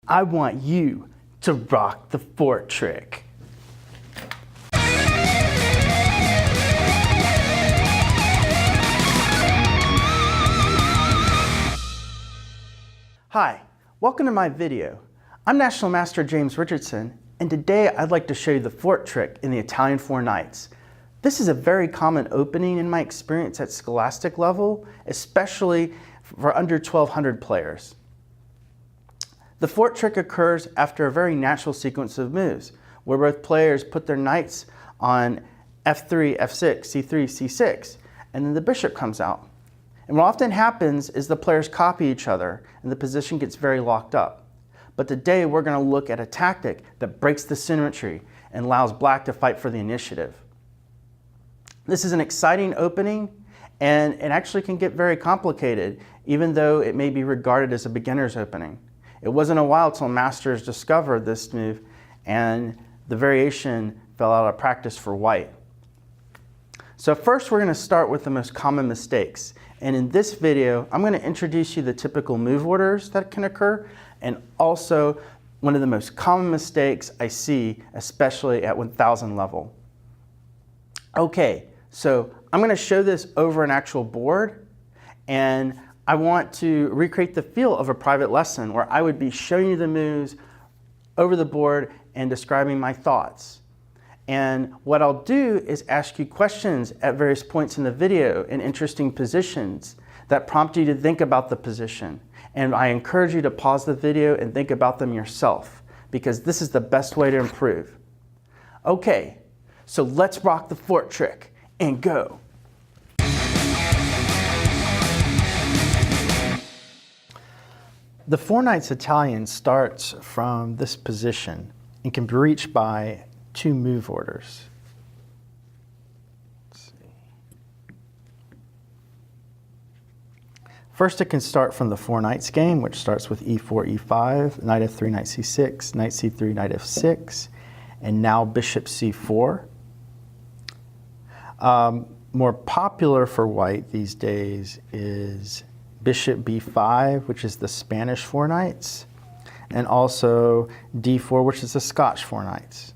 I want you to rock the fort trick. Hi, welcome to my video. I'm National Master James Richardson, and today I'd like to show you the fort trick in the Italian Four Knights. This is a very common opening in my experience at scholastic level, especially for under 1200 players. The fort trick occurs after a very natural sequence of moves, where both players put their knights on f3, f6, c3, c6, and then the bishop comes out. And what often happens is the players copy each other and the position gets very locked up. But today we're going to look at a tactic that breaks the symmetry and allows black to fight for the initiative. This is an exciting opening, and it actually can get very complicated, even though it may be regarded as a beginner's opening. It wasn't a while till masters discovered this move, and the variation fell out of practice for white. So first we're going to start with the most common mistakes. And in this video, I'm going to introduce you the typical move orders that can occur, and also one of the most common mistakes I see, especially at 1000 level. Okay, so I'm going to show this over an actual board, and I want to recreate the feel of a private lesson where I would be showing you the moves over the board and describing my thoughts. And what I'll do is ask you questions at various points in the video in interesting positions that prompt you to think about the position. And I encourage you to pause the video and think about them yourself, because this is the best way to improve. Okay, so let's rock the fort trick and go. The Four Knights Italian starts from this position and can be reached by two move orders. Let's see. First, it can start from the Four Knights game, which starts with e4, e5, knight f3, knight c6, knight c3, knight f6, and now bishop c4. More popular for white these days is bishop b5, which is the Spanish Four Knights, and also d4, which is the Scotch Four Knights.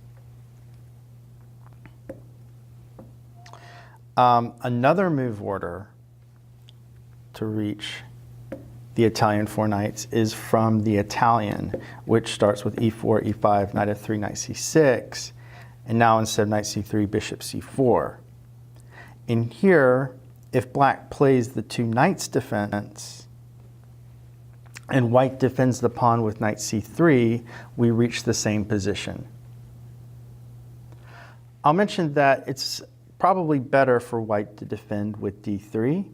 Another move order to reach the Italian Four Knights is from the Italian, which starts with e4, e5, knight f3, knight c6, and now instead of knight c3, bishop c4. In here, if black plays the two knights defense and white defends the pawn with knight c3, we reach the same position. I'll mention that it's probably better for white to defend with d3.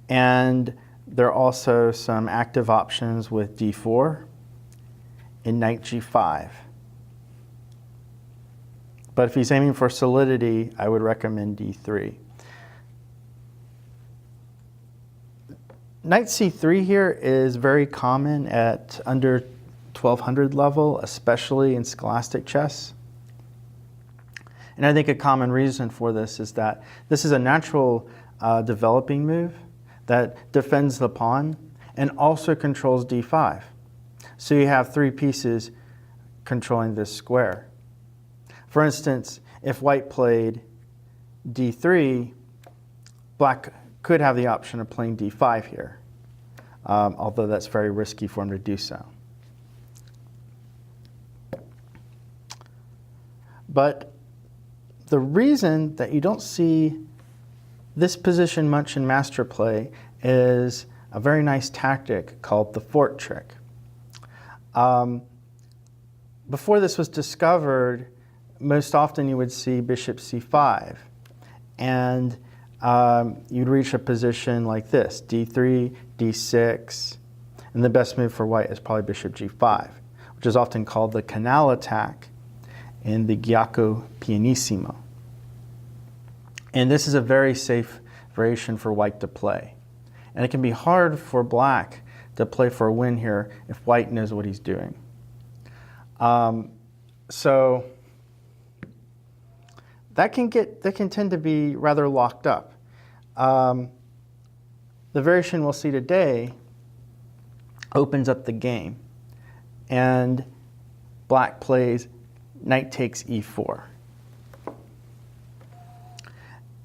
And there are also some active options with d4 and knight g5. But if he's aiming for solidity, I would recommend d3. Knight c3 here is very common at under 1200 level, especially in scholastic chess. And I think a common reason for this is that this is a natural developing move that defends the pawn and also controls d5. So you have three pieces controlling this square. For instance, if white played d3, black could have the option of playing d5 here, although that's very risky for him to do so. But the reason that you don't see this position much in master play is a very nice tactic called the fort trick. Before this was discovered, most often you would see bishop c5, and you'd reach a position like this, d3, d6, and the best move for white is probably bishop g5, which is often called the canal attack in the Giacco Pianissimo. And this is a very safe variation for white to play. And it can be hard for black to play for a win here if white knows what he's doing. So that can tend to be rather locked up. The variation we'll see today opens up the game. and black plays knight takes e4.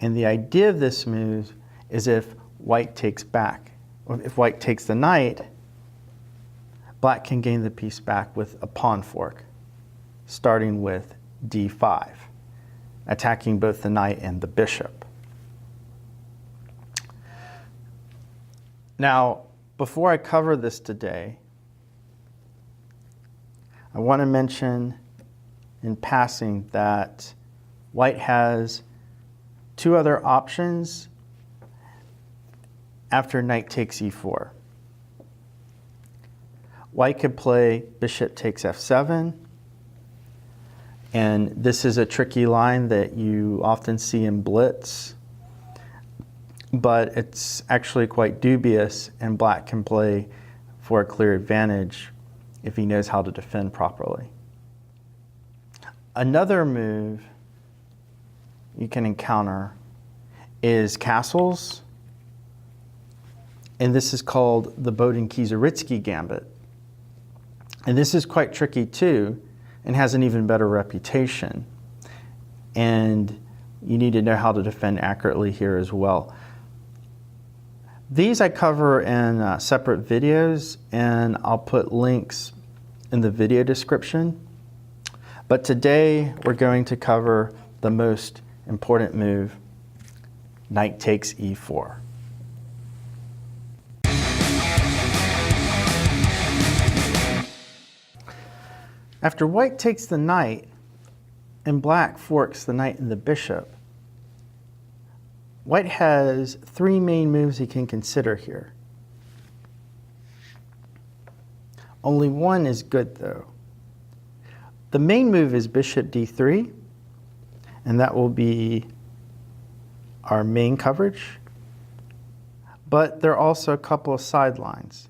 And the idea of this move is if white takes back, or if white takes the knight, black can gain the piece back with a pawn fork, starting with d5, attacking both the knight and the bishop. Now, before I cover this today, I want to mention in passing that white has two other options after knight takes e4. White could play bishop takes f7, and this is a tricky line that you often see in blitz, but it's actually quite dubious, and black can play for a clear advantage if he knows how to defend properly. Another move you can encounter is castles, and this is called the Boden-Kieseritzky gambit. And this is quite tricky too, and has an even better reputation. And you need to know how to defend accurately here as well. These I cover in separate videos, and I'll put links in the video description. But today we're going to cover the most important move, knight takes e4. After white takes the knight and black forks the knight and the bishop, white has three main moves he can consider here. Only one is good though. The main move is bishop d3, and that will be our main coverage. But there are also a couple of sidelines.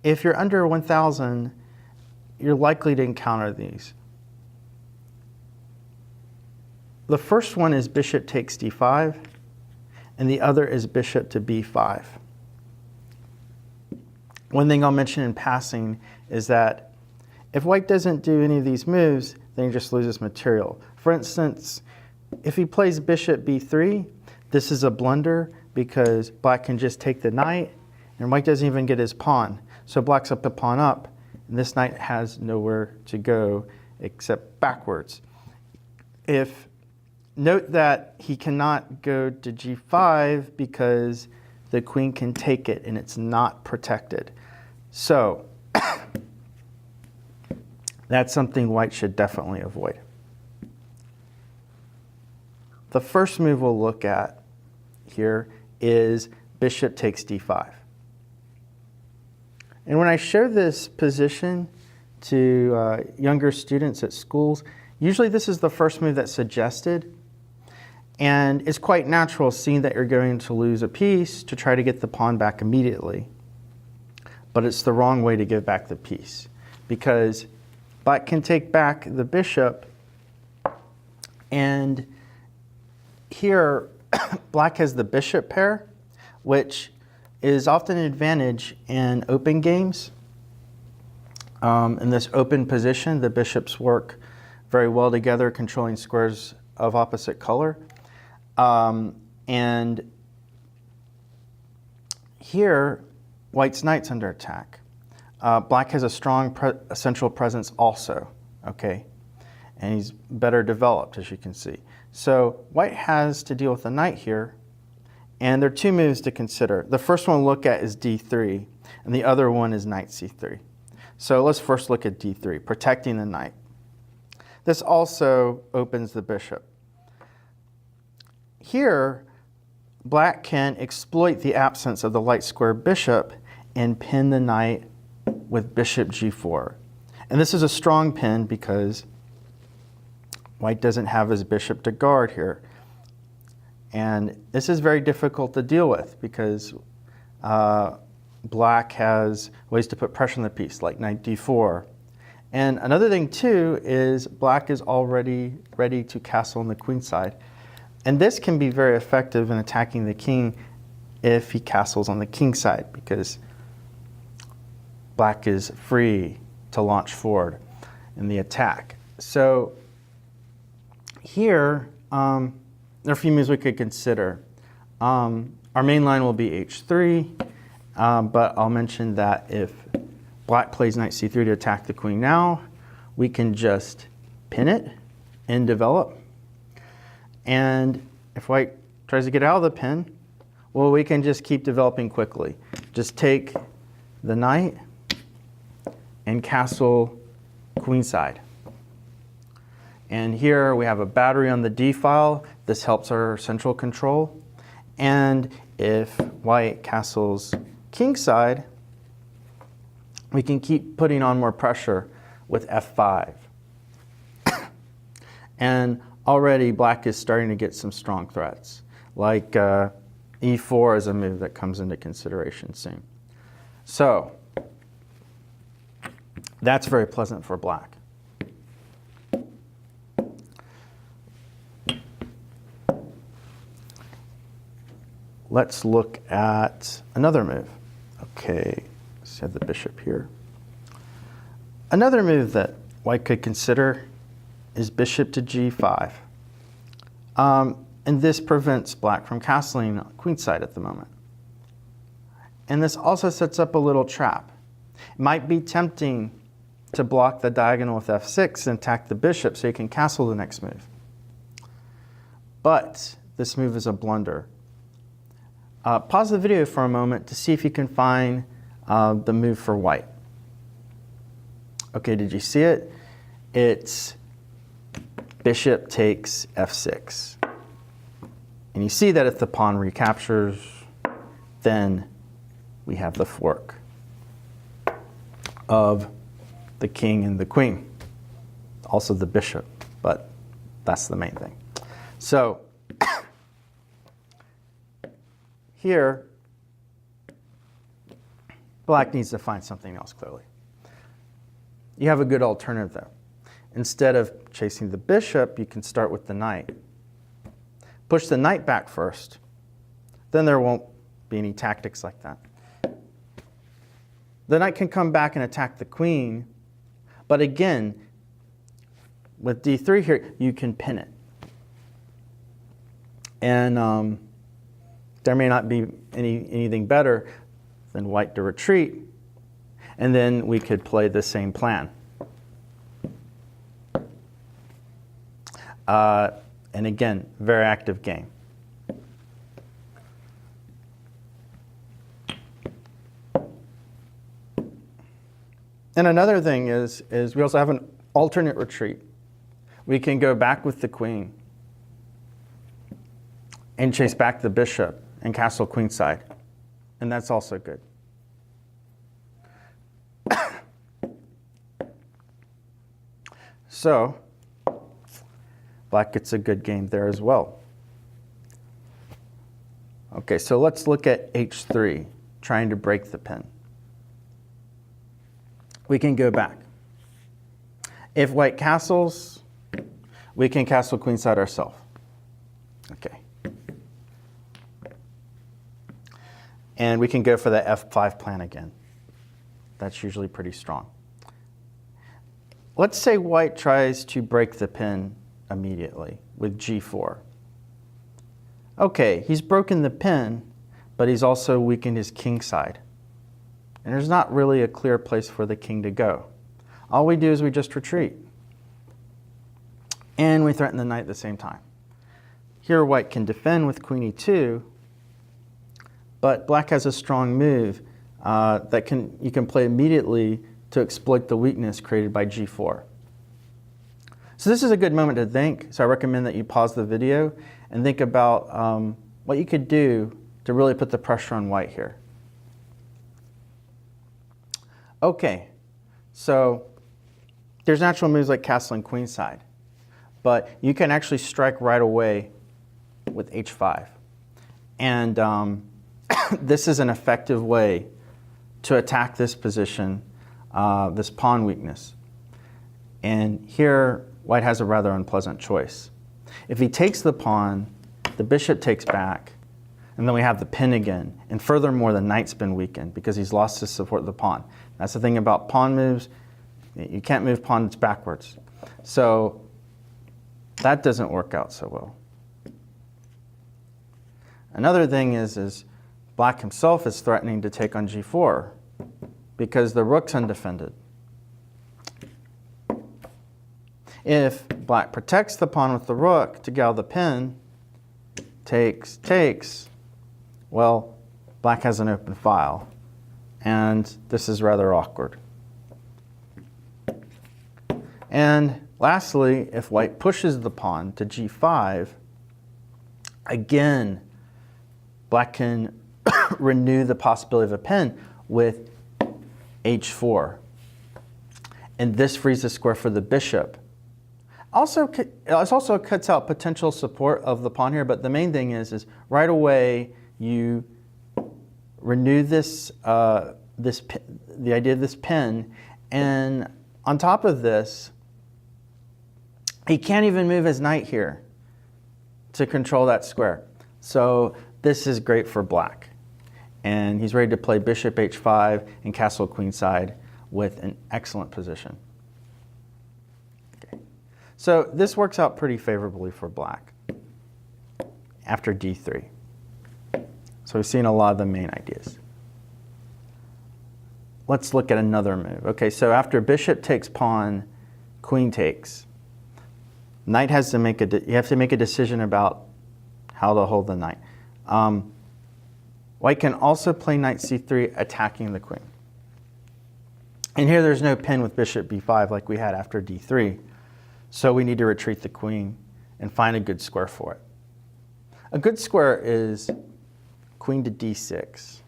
If you're under 1,000, you're likely to encounter these. The first one is bishop takes d5, and the other is bishop to b5. One thing I'll mention in passing is that if white doesn't do any of these moves, then he just loses material. For instance, if he plays bishop b3, this is a blunder because black can just take the knight, and white doesn't even get his pawn. So black's up to pawn up, and this knight has nowhere to go except backwards. Note that he cannot go to g5 because the queen can take it and it's not protected. So that's something white should definitely avoid. The first move we'll look at here is bishop takes d5. And when I show this position to younger students at schools, usually this is the first move that's suggested. And it's quite natural, seeing that you're going to lose a piece, to try to get the pawn back immediately. But it's the wrong way to give back the piece, because black can take back the bishop, and here black has the bishop pair, which is often an advantage in open games. In this open position, the bishops work very well together, controlling squares of opposite color. And here, white's knight's under attack. Black has a strong central presence also, okay? And he's better developed, as you can see. So white has to deal with the knight here, and there are two moves to consider. The first one we'll look at is d3, and the other one is knight c3. So let's first look at d3, protecting the knight. This also opens the bishop. Here, black can exploit the absence of the light square bishop and pin the knight with bishop g4. And this is a strong pin because white doesn't have his bishop to guard here. And this is very difficult to deal with because black has ways to put pressure on the piece, like knight d4. And another thing too is black is already ready to castle on the queen side. And this can be very effective in attacking the king if he castles on the king side, because black is free to launch forward in the attack. So here, there are a few moves we could consider. Our main line will be h3, but I'll mention that if black plays knight c3 to attack the queen now, we can just pin it and develop. And if white tries to get out of the pin, well, we can just keep developing quickly. Just take the knight and castle queenside. And here we have a battery on the d file. This helps our central control. And if white castles kingside, we can keep putting on more pressure with f5. And already black is starting to get some strong threats, like e4 is a move that comes into consideration soon. So that's very pleasant for black. Let's look at another move. Okay, let's have the bishop here. Another move that white could consider is bishop to g5. And this prevents black from castling queenside at the moment. And this also sets up a little trap. It might be tempting to block the diagonal with f6 and attack the bishop so you can castle the next move. But this move is a blunder. Pause the video for a moment to see if you can find the move for white. Okay, did you see it? It's bishop takes f6. And you see that if the pawn recaptures, then we have the fork of the king and the queen. Also the bishop, but that's the main thing. So here, black needs to find something else, clearly. You have a good alternative, though. Instead of chasing the bishop, you can start with the knight. Push the knight back first. Then there won't be any tactics like that. The knight can come back and attack the queen. But again, with d3 here, you can pin it. And there may not be anything better than white to retreat. And then we could play the same plan. And again, very active game. And another thing is we also have an alternate retreat. We can go back with the queen and chase back the bishop and castle queenside. And that's also good. So black gets a good game there as well. Okay, so let's look at h3, trying to break the pin. We can go back. If white castles, we can castle queenside ourselves. Okay. And we can go for the f5 plan again. That's usually pretty strong. Let's say white tries to break the pin immediately with g4. Okay, he's broken the pin, but he's also weakened his king side. And there's not really a clear place for the king to go. All we do is we just retreat. And we threaten the knight at the same time. Here white can defend with queen e2, but black has a strong move that you can play immediately to exploit the weakness created by g4. So this is a good moment to think. So I recommend that you pause the video and think about what you could do to really put the pressure on white here. Okay, so there's natural moves like castling queenside, but you can actually strike right away with h5. And this is an effective way to attack this position, this pawn weakness. And here, white has a rather unpleasant choice. If he takes the pawn, the bishop takes back, and then we have the pin again. And furthermore, the knight's been weakened because he's lost his support of the pawn. That's the thing about pawn moves. You can't move pawns backwards. So that doesn't work out so well. Another thing is black himself is threatening to take on g4 because the rook's undefended. If black protects the pawn with the rook to get out of the pin, takes, well, black has an open file, and this is rather awkward. And lastly, if white pushes the pawn to g5, again, black can renew the possibility of a pin with h4. And this frees the square for the bishop. It also cuts out potential support of the pawn here, but the main thing is right away you renew this, the idea of this pin, and on top of this, he can't even move his knight here to control that square. So this is great for black. And he's ready to play bishop h5 and castle queenside with an excellent position. Okay. So this works out pretty favorably for black after d3. So we've seen a lot of the main ideas. Let's look at another move. Okay, so after bishop takes pawn, queen takes. Knight has to make you have to make a decision about how to hold the knight. White can also play knight c3, attacking the queen. And here there's no pin with bishop b5 like we had after d3. So we need to retreat the queen and find a good square for it. A good square is queen to d6.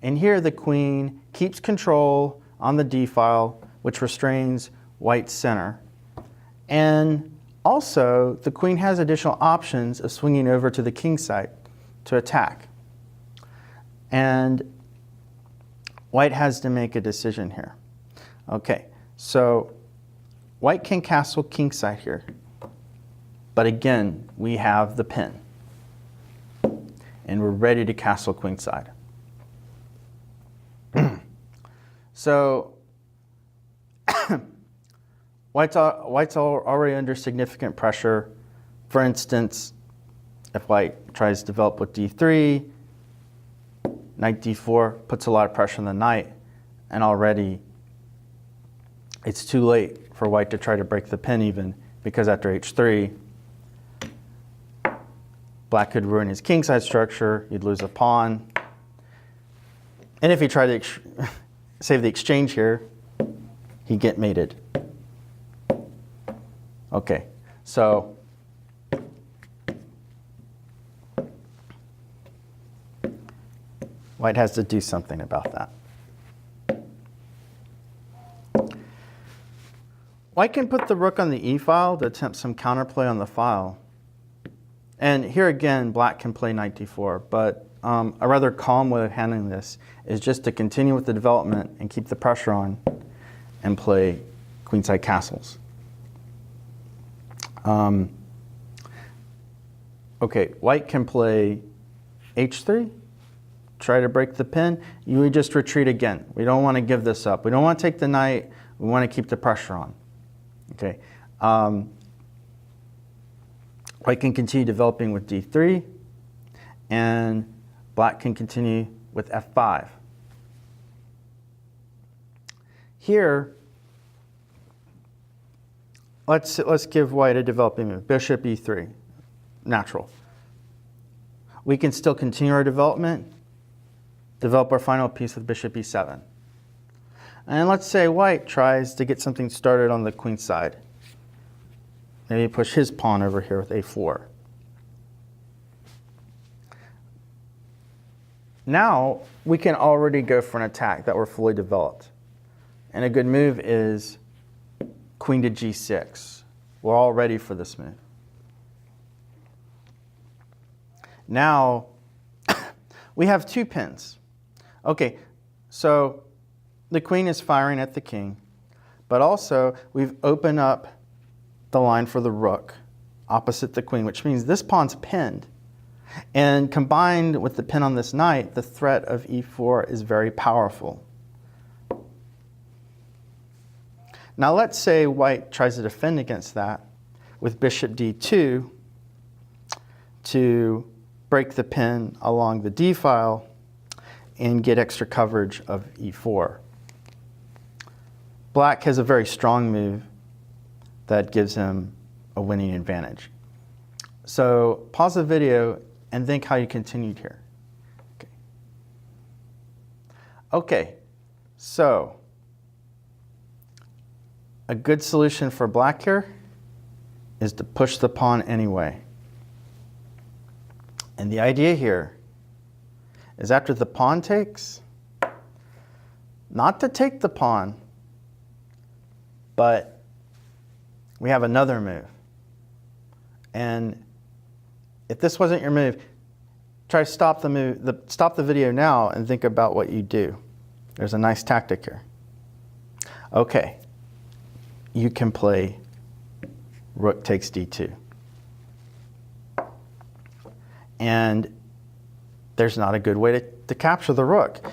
And here the queen keeps control on the d file, which restrains white's center. And also, the queen has additional options of swinging over to the king side to attack. And white has to make a decision here. Okay, so white can castle king side here. But again, we have the pin. And we're ready to castle queen side. So White's already under significant pressure. For instance, if white tries to develop with d3, knight d4 puts a lot of pressure on the knight, and already it's too late for white to try to break the pin even, because after h3, black could ruin his kingside structure, he'd lose a pawn. And if he tried to save the exchange here, he'd get mated. Okay, so white has to do something about that. White can put the rook on the e file to attempt some counterplay on the file. And here again, black can play knight d4, but a rather calm way of handling this is just to continue with the development and keep the pressure on and play queenside castles. Okay, white can play h3, try to break the pin. You would just retreat again. We don't want to give this up. We don't want to take the knight. We want to keep the pressure on. Okay. White can continue developing with d3, and black can continue with f5. Here, let's give white a developing move. Bishop e3, natural. We can still continue our development, develop our final piece with bishop e7. And let's say white tries to get something started on the queen side. Maybe push his pawn over here with a4. Now we can already go for an attack that we're fully developed. And a good move is queen to g6. We're all ready for this move. Now we have two pins. Okay, so the queen is firing at the king, but also we've opened up the line for the rook opposite the queen, which means this pawn's pinned. And combined with the pin on this knight, the threat of e4 is very powerful. Now let's say white tries to defend against that with bishop d2 to break the pin along the d file and get extra coverage of e4. Black has a very strong move that gives him a winning advantage. So pause the video and think how you continued here. Okay, so a good solution for black here is to push the pawn anyway. And the idea here is after the pawn takes, not to take the pawn, but we have another move. And if this wasn't your move, try to stop the video now and think about what you do. There's a nice tactic here. Okay, you can play rook takes d2. And there's not a good way to capture the rook.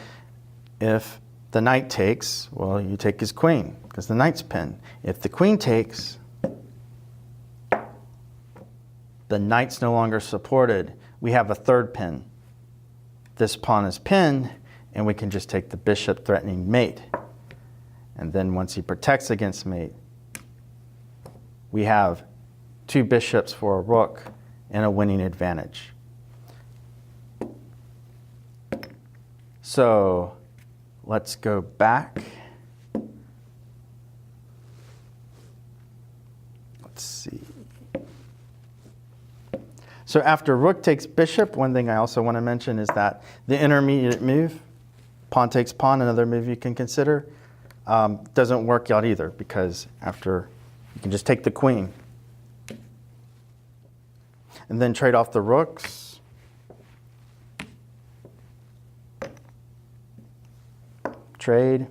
If the knight takes, well, you take his queen because the knight's pinned. If the queen takes, the knight's no longer supported. We have a third pin. This pawn is pinned, and we can just take the bishop threatening mate. And then once he protects against mate, we have two bishops for a rook and a winning advantage. So let's go back. Let's see. So after rook takes bishop, one thing I also want to mention is that the intermediate move, pawn takes pawn, another move you can consider, doesn't work out either because after you can just take the queen and then trade off the rooks. Trade,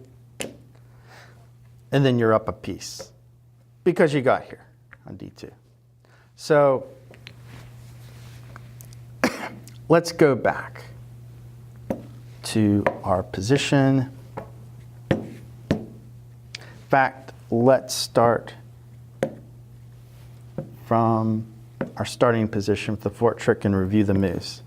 and then you're up a piece because you got here on d2. So let's go back to our position. In fact, let's start from our starting position with the fort trick and review the moves.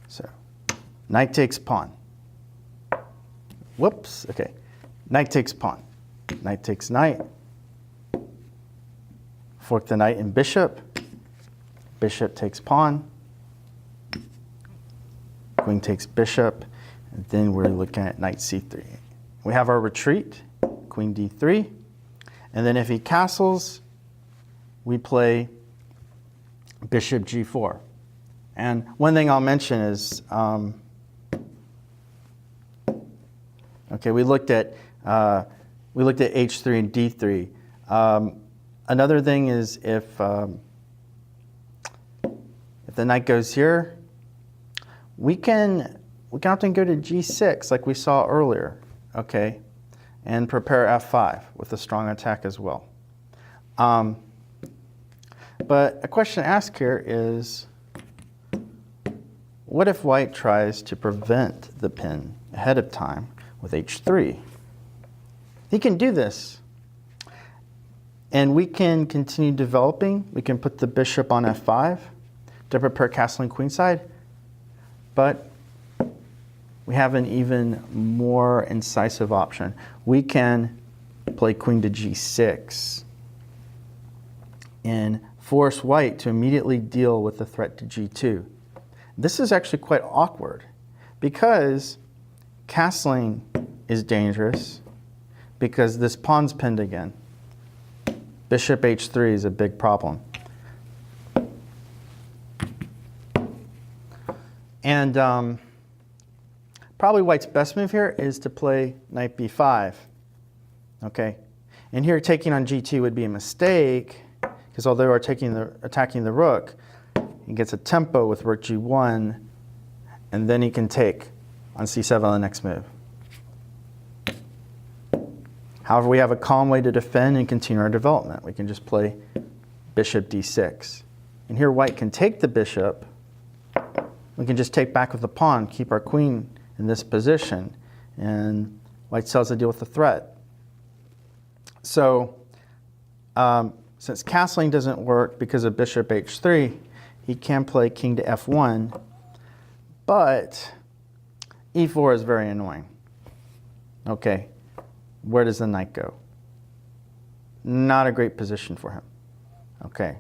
So, knight takes pawn. Whoops, okay. Knight takes pawn. Knight takes knight. Fork the knight and bishop. Bishop takes pawn. Queen takes bishop. And then we're looking at knight c3. We have our retreat, queen d3. And then if he castles, we play bishop g4. And one thing I'll mention is, okay, we looked at h3 and d3. Another thing is if the knight goes here, we can often go to g6 like we saw earlier, okay, and prepare f5 with a strong attack as well. But a question to ask here is, what if white tries to prevent the pin ahead of time with h3? He can do this. And we can continue developing. We can put the bishop on f5 to prepare castling queenside. But we have an even more incisive option. We can play queen to g6 and force white to immediately deal with the threat to g2. This is actually quite awkward because castling is dangerous because this pawn's pinned again. Bishop h3 is a big problem. And probably white's best move here is to play knight b5. Okay, and here taking on g2 would be a mistake because although we're attacking the rook, he gets a tempo with rook g1, and then he can take on c7 on the next move. However, we have a calm way to defend and continue our development. We can just play bishop d6. And here white can take the bishop. We can just take back with the pawn, keep our queen in this position, and white still has to deal with the threat. So since castling doesn't work because of bishop h3, he can play king to f1, but e4 is very annoying. Okay, where does the knight go? Not a great position for him. Okay,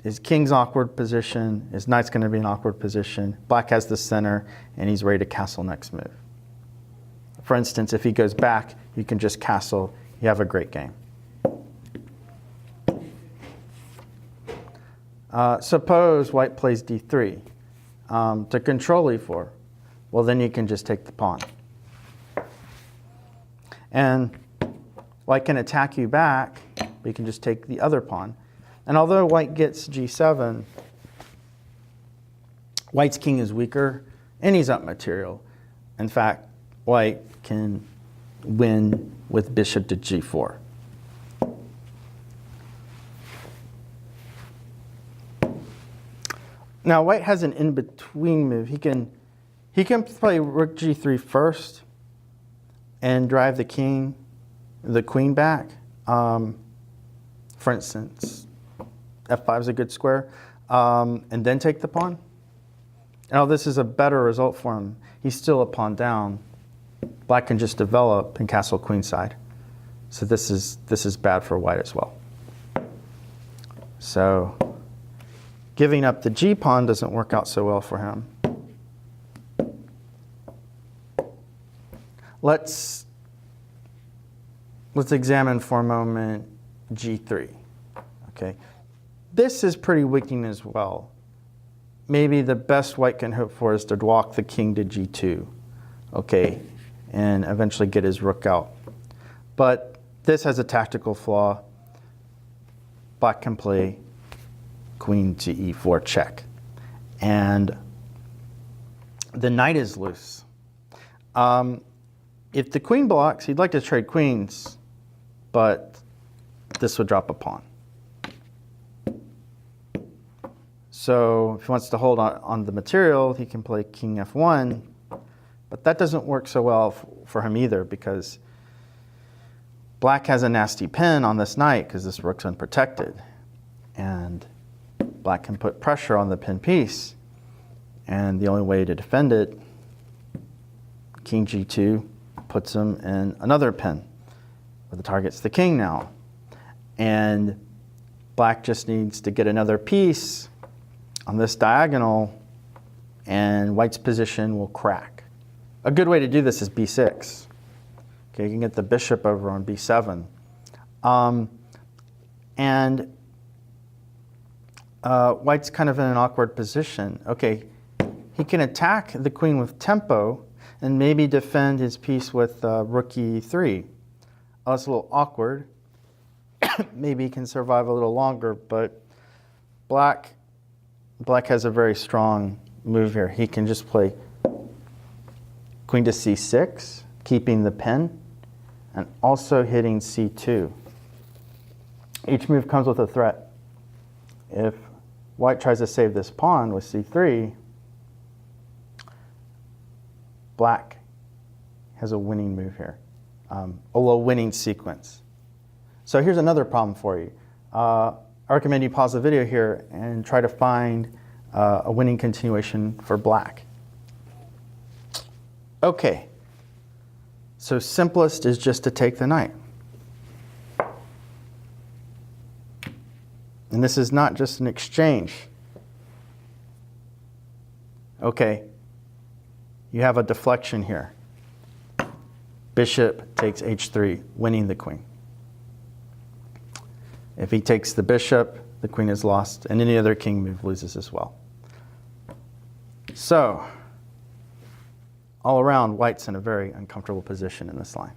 his king's awkward position, his knight's going to be in awkward position, black has the center, and he's ready to castle next move. For instance, if he goes back, you can just castle, you have a great game. Suppose white plays d3 to control e4. Well, then you can just take the pawn. And white can attack you back, but you can just take the other pawn. And although white gets g7, white's king is weaker, and he's up material. In fact, white can win with bishop to g4. Now white has an in-between move. He can play rook g3 first and drive the queen back. For instance, f5 is a good square, and then take the pawn. Now this is a better result for him. He's still a pawn down. Black can just develop and castle queenside. So this is bad for white as well. So giving up the g pawn doesn't work out so well for him. Let's examine for a moment g3. Okay, this is pretty weakening as well. Maybe the best white can hope for is to walk the king to g2, okay, and eventually get his rook out. But this has a tactical flaw. Black can play queen to e4 check, and the knight is loose. If the queen blocks, he'd like to trade queens, but this would drop a pawn. So if he wants to hold on the material, he can play king f1, but that doesn't work so well for him either, because black has a nasty pin on this knight because this rook's unprotected, and black can put pressure on the pin piece, and the only way to defend it, king g2, puts him in another pin, where the target's the king now. And black just needs to get another piece on this diagonal, and white's position will crack. A good way to do this is b6. Okay, you can get the bishop over on b7. White's kind of in an awkward position. Okay, he can attack the queen with tempo and maybe defend his piece with rook e3. Oh, it's a little awkward. Maybe he can survive a little longer, but black has a very strong move here. He can just play queen to c6, keeping the pin, and also hitting c2. Each move comes with a threat. If white tries to save this pawn with c3, black has a winning move here, a little winning sequence. So here's another problem for you. I recommend you pause the video here and try to find a winning continuation for black. Okay, so simplest is just to take the knight. And this is not just an exchange. Okay, you have a deflection here. Bishop takes h3, winning the queen. If he takes the bishop, the queen is lost, and any other king move loses as well. So, all around, white's in a very uncomfortable position in this line.